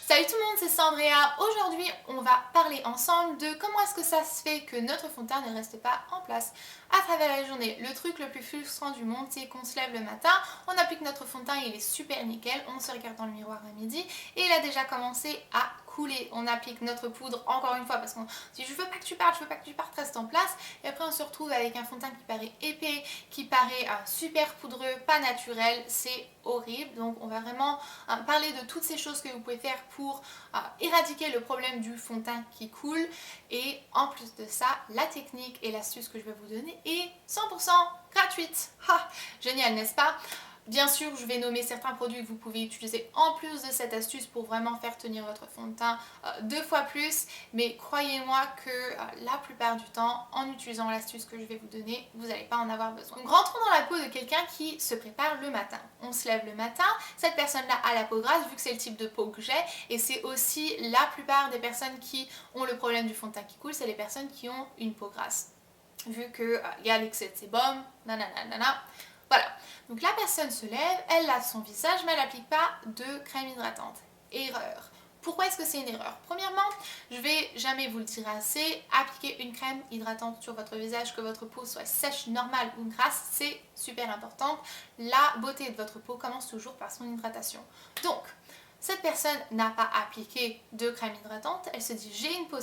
Salut tout le monde, c'est Sandrea. Aujourd'hui, on va parler ensemble de comment est-ce que ça se fait que notre fond de teint ne reste pas en place à travers la journée. Le truc le plus frustrant du monde, c'est qu'on se lève le matin, on applique notre fond de teint, il est super nickel, on se regarde dans le miroir à midi et il a déjà commencé à couler. On applique notre poudre encore une fois parce qu'on dit je veux pas que tu partes, reste en place. Et après on se retrouve avec un fond de teint qui paraît épais, qui paraît super poudreux, pas naturel, c'est horrible. Donc on va vraiment parler de toutes ces choses que vous pouvez faire pour éradiquer le problème du fond de teint qui coule. Et en plus de ça, la technique et l'astuce que je vais vous donner est 100% gratuite. Génial, n'est-ce pas? Bien sûr, je vais nommer certains produits que vous pouvez utiliser en plus de cette astuce pour vraiment faire tenir votre fond de teint 2 fois plus. Mais croyez-moi que la plupart du temps, en utilisant l'astuce que je vais vous donner, vous n'allez pas en avoir besoin. Donc rentrons dans la peau de quelqu'un qui se prépare le matin. On se lève le matin, cette personne-là a la peau grasse vu que c'est le type de peau que j'ai. Et c'est aussi la plupart des personnes qui ont le problème du fond de teint qui coule, c'est les personnes qui ont une peau grasse. Vu qu'il y a l'excès de sébum, nanana. Voilà, donc la personne se lève, elle lave son visage, mais elle n'applique pas de crème hydratante. Erreur. Pourquoi est-ce que c'est une erreur? Premièrement, je vais jamais vous le dire assez, appliquer une crème hydratante sur votre visage, que votre peau soit sèche, normale ou grasse, c'est super important. La beauté de votre peau commence toujours par son hydratation. Donc, cette personne n'a pas appliqué de crème hydratante, elle se dit j'ai une peau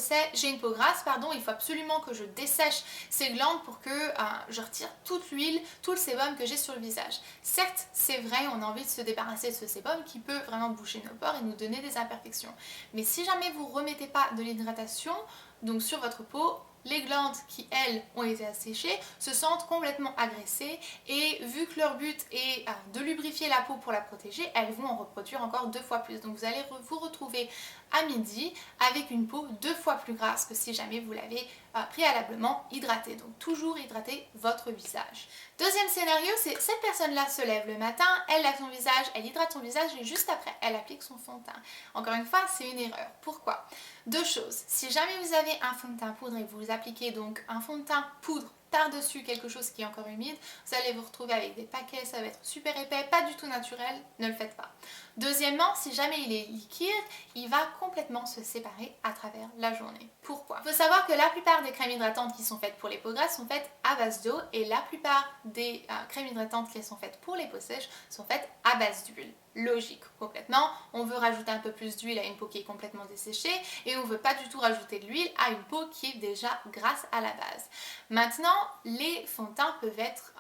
grasse, il faut absolument que je dessèche ces glandes pour que je retire toute l'huile, tout le sébum que j'ai sur le visage. Certes, c'est vrai, on a envie de se débarrasser de ce sébum qui peut vraiment boucher nos pores et nous donner des imperfections. Mais si jamais vous ne remettez pas de l'hydratation donc sur votre peau, les glandes qui, elles, ont été asséchées se sentent complètement agressées et vu que leur but est de lubrifier la peau pour la protéger, elles vont en reproduire encore 2 fois plus. Donc vous allez vous retrouver à midi avec une peau 2 fois plus grasse que si jamais vous l'avez préalablement hydratée. Donc toujours hydrater votre visage. Deuxième scénario, c'est cette personne-là se lève le matin, elle lave son visage, elle hydrate son visage et juste après, elle applique son fond de teint. Encore une fois, c'est une erreur. Pourquoi? 2 choses. Si jamais vous avez un fond de teint poudre et que vous appliquez donc un fond de teint poudre par-dessus quelque chose qui est encore humide, vous allez vous retrouver avec des paquets, ça va être super épais, pas du tout naturel, ne le faites pas. Deuxièmement, si jamais il est liquide, il va complètement se séparer à travers la journée. Pourquoi? Il faut savoir que la plupart des crèmes hydratantes qui sont faites pour les peaux grasses sont faites à base d'eau et la plupart des crèmes hydratantes qui sont faites pour les peaux sèches sont faites à base d'huile. Logique, complètement. On veut rajouter un peu plus d'huile à une peau qui est complètement desséchée et on ne veut pas du tout rajouter de l'huile à une peau qui est déjà grasse à la base. Maintenant, les fonds de teint peuvent être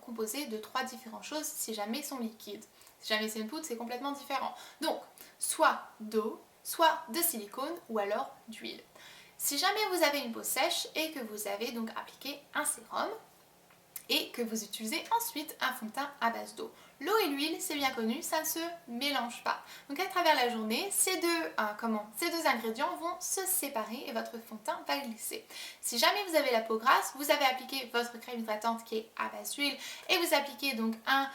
composés de 3 différentes choses si jamais ils sont liquides. Si jamais c'est une poudre, c'est complètement différent. Donc, soit d'eau, soit de silicone ou alors d'huile. Si jamais vous avez une peau sèche et que vous avez donc appliqué un sérum, et que vous utilisez ensuite un fond de teint à base d'eau. L'eau et l'huile, c'est bien connu, ça ne se mélange pas. Donc à travers la journée, ces deux ingrédients vont se séparer et votre fond de teint va glisser. Si jamais vous avez la peau grasse, vous avez appliqué votre crème hydratante qui est à base d'huile et vous appliquez donc un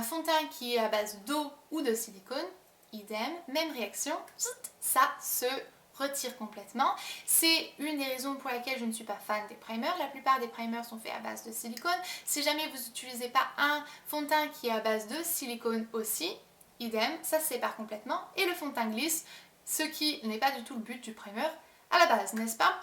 fond de teint qui est à base d'eau ou de silicone, idem, même réaction, ça se retire complètement. C'est une des raisons pour laquelle je ne suis pas fan des primers. La plupart des primers sont faits à base de silicone. Si jamais vous n'utilisez pas un fond de teint qui est à base de silicone aussi, idem, ça se sépare complètement et le fond de teint glisse, ce qui n'est pas du tout le but du primer à la base, n'est-ce pas?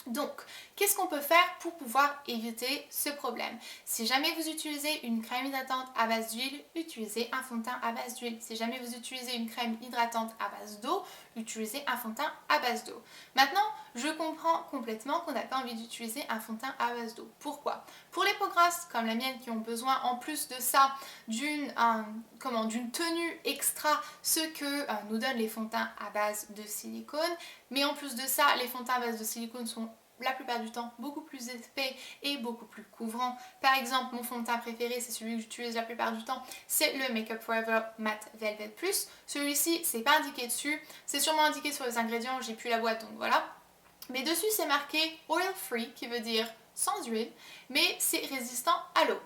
Donc, qu'est-ce qu'on peut faire pour pouvoir éviter ce problème? Si jamais vous utilisez une crème hydratante à base d'huile, utilisez un fond de teint à base d'huile. Si jamais vous utilisez une crème hydratante à base d'eau, utilisez un fond de teint à base d'eau. Maintenant, je comprends complètement qu'on n'a pas envie d'utiliser un fond de teint à base d'eau. Pourquoi? Pour les peaux grasses comme la mienne qui ont besoin en plus de ça d'une tenue extra, ce que nous donnent les fonds de teint à base de silicone. Mais en plus de ça, les fonds de teint à base de silicone sont la plupart du temps beaucoup plus épais et beaucoup plus couvrants. Par exemple, mon fond de teint préféré, c'est celui que j'utilise la plupart du temps, c'est le Make Up For Ever Matte Velvet Plus. Celui-ci, c'est pas indiqué dessus, c'est sûrement indiqué sur les ingrédients, j'ai plus la boîte donc voilà. Mais dessus, c'est marqué Oil Free, qui veut dire sans huile, mais c'est résistant à l'eau.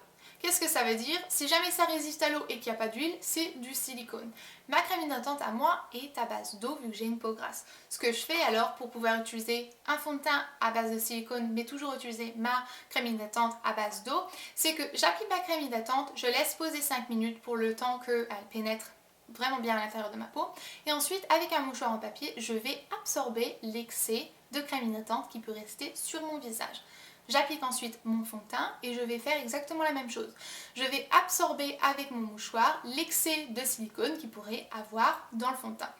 Qu'est-ce que ça veut dire? Si jamais ça résiste à l'eau et qu'il n'y a pas d'huile, c'est du silicone. Ma crème hydratante à moi est à base d'eau vu que j'ai une peau grasse. Ce que je fais alors pour pouvoir utiliser un fond de teint à base de silicone mais toujours utiliser ma crème hydratante à base d'eau, c'est que j'applique ma crème hydratante, je laisse poser 5 minutes pour le temps qu'elle pénètre vraiment bien à l'intérieur de ma peau et ensuite avec un mouchoir en papier je vais absorber l'excès de crème hydratante qui peut rester sur mon visage. J'applique ensuite mon fond de teint et je vais faire exactement la même chose. Je vais absorber avec mon mouchoir l'excès de silicone qu'il pourrait avoir dans le fond de teint.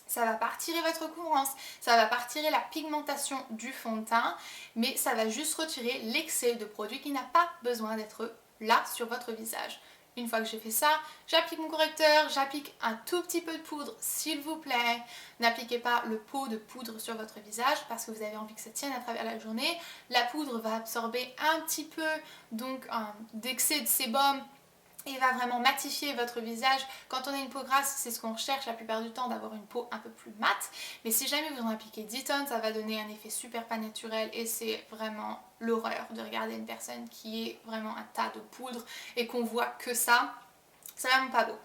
Ça va pas retirer votre couvrance, ça va pas retirer la pigmentation du fond de teint, mais ça va juste retirer l'excès de produit qui n'a pas besoin d'être là sur votre visage. Une fois que j'ai fait ça, j'applique mon correcteur, j'applique un tout petit peu de poudre s'il vous plaît. N'appliquez pas le pot de poudre sur votre visage parce que vous avez envie que ça tienne à travers la journée. La poudre va absorber un petit peu donc d'excès de sébum et va vraiment matifier votre visage. Quand on a une peau grasse, c'est ce qu'on recherche la plupart du temps, d'avoir une peau un peu plus mate. Mais si jamais vous en appliquez 10 tonnes, ça va donner un effet super pas naturel et c'est vraiment l'horreur de regarder une personne qui est vraiment un tas de poudre et qu'on voit que ça. C'est vraiment pas beau.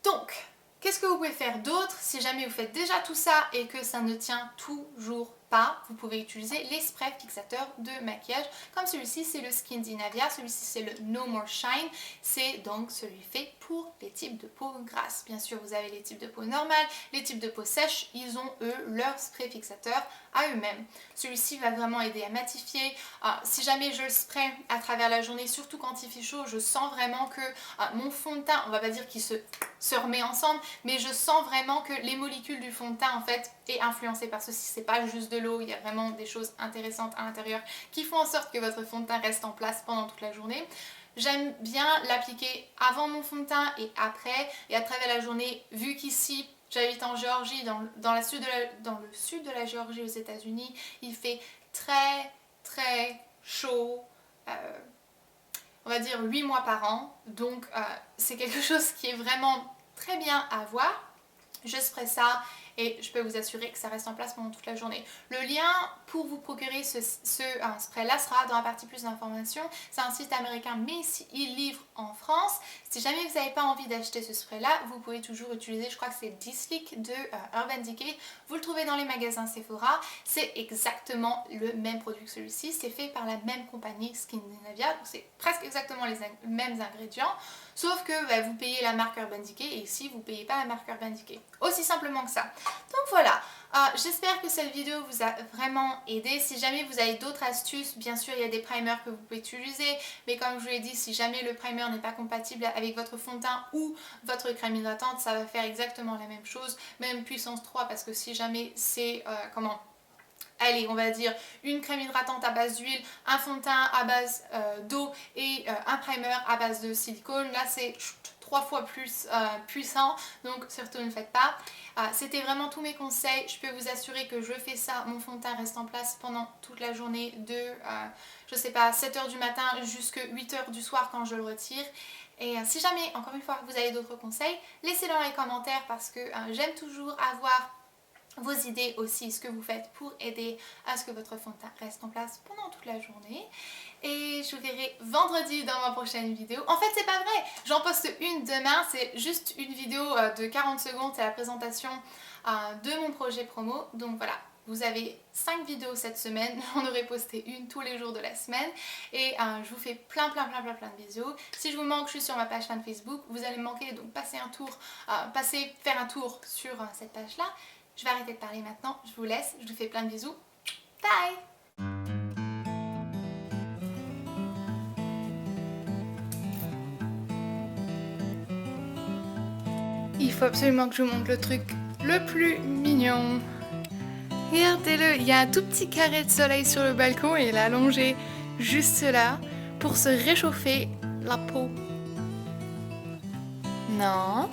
Donc, qu'est-ce que vous pouvez faire d'autre si jamais vous faites déjà tout ça et que ça ne tient toujours pas? Vous pouvez utiliser les sprays fixateurs de maquillage comme celui-ci, c'est le Skin Navia, celui-ci c'est le No More Shine, c'est donc celui fait pour les types de peau grasse. Bien sûr vous avez les types de peau normales, les types de peau sèche, ils ont eux leur spray fixateur à eux-mêmes. Celui-ci va vraiment aider à matifier. Si jamais je le spray à travers la journée, surtout quand il fait chaud, je sens vraiment que mon fond de teint, on va pas dire qu'il se remet ensemble, mais je sens vraiment que les molécules du fond de teint en fait est influencé par ceci. C'est pas juste de l'eau, il y a vraiment des choses intéressantes à l'intérieur qui font en sorte que votre fond de teint reste en place pendant toute la journée. J'aime bien l'appliquer avant mon fond de teint et après, et à travers la journée, vu qu'ici j'habite en Géorgie, dans le sud de la Géorgie aux États-Unis, il fait très très chaud, on va dire 8 mois par an, donc c'est quelque chose qui est vraiment très bien à voir. Je spray ça et je peux vous assurer que ça reste en place pendant toute la journée. Le lien pour vous procurer ce spray là sera dans la partie plus d'informations. C'est un site américain mais il livre en France. Si jamais vous n'avez pas envie d'acheter ce spray là, vous pouvez toujours utiliser, je crois que c'est D-Slick de Urban Decay. Vous le trouvez dans les magasins Sephora. C'est exactement le même produit que celui-ci. C'est fait par la même compagnie Skin Navia. Donc c'est presque exactement les mêmes ingrédients. Sauf que vous payez la marque Urban Decay et ici vous ne payez pas la marque Urban Decay. Aussi simplement que ça. Donc voilà, j'espère que cette vidéo vous a vraiment aidé. Si jamais vous avez d'autres astuces, bien sûr il y a des primers que vous pouvez utiliser. Mais comme je vous l'ai dit, si jamais le primer n'est pas compatible avec votre fond de teint ou votre crème hydratante, ça va faire exactement la même chose. Même puissance 3 parce que si jamais c'est allez, on va dire une crème hydratante à base d'huile, un fond de teint à base d'eau et un primer à base de silicone. Là, c'est 3 fois plus puissant, donc surtout ne le faites pas. C'était vraiment tous mes conseils. Je peux vous assurer que je fais ça, mon fond de teint reste en place pendant toute la journée de, je sais pas, 7h du matin jusqu'à 8h du soir quand je le retire. Et si jamais, encore une fois, vous avez d'autres conseils, laissez-les dans les commentaires parce que j'aime toujours avoir vos idées aussi, ce que vous faites pour aider à ce que votre fond de teint reste en place pendant toute la journée. Et je vous verrai vendredi dans ma prochaine vidéo. En fait, c'est pas vrai, j'en poste une demain, c'est juste une vidéo de 40 secondes, c'est la présentation de mon projet promo. Donc voilà, vous avez 5 vidéos cette semaine, j'en aurai posté une tous les jours de la semaine. Et je vous fais plein de bisous. Si je vous manque, je suis sur ma page fan Facebook, vous allez me manquer, donc passez un tour, faire un tour sur cette page-là. Je vais arrêter de parler maintenant, je vous laisse, je vous fais plein de bisous. Bye! Il faut absolument que je vous montre le truc le plus mignon. Regardez-le, il y a un tout petit carré de soleil sur le balcon et il est allongé juste là pour se réchauffer la peau. Non?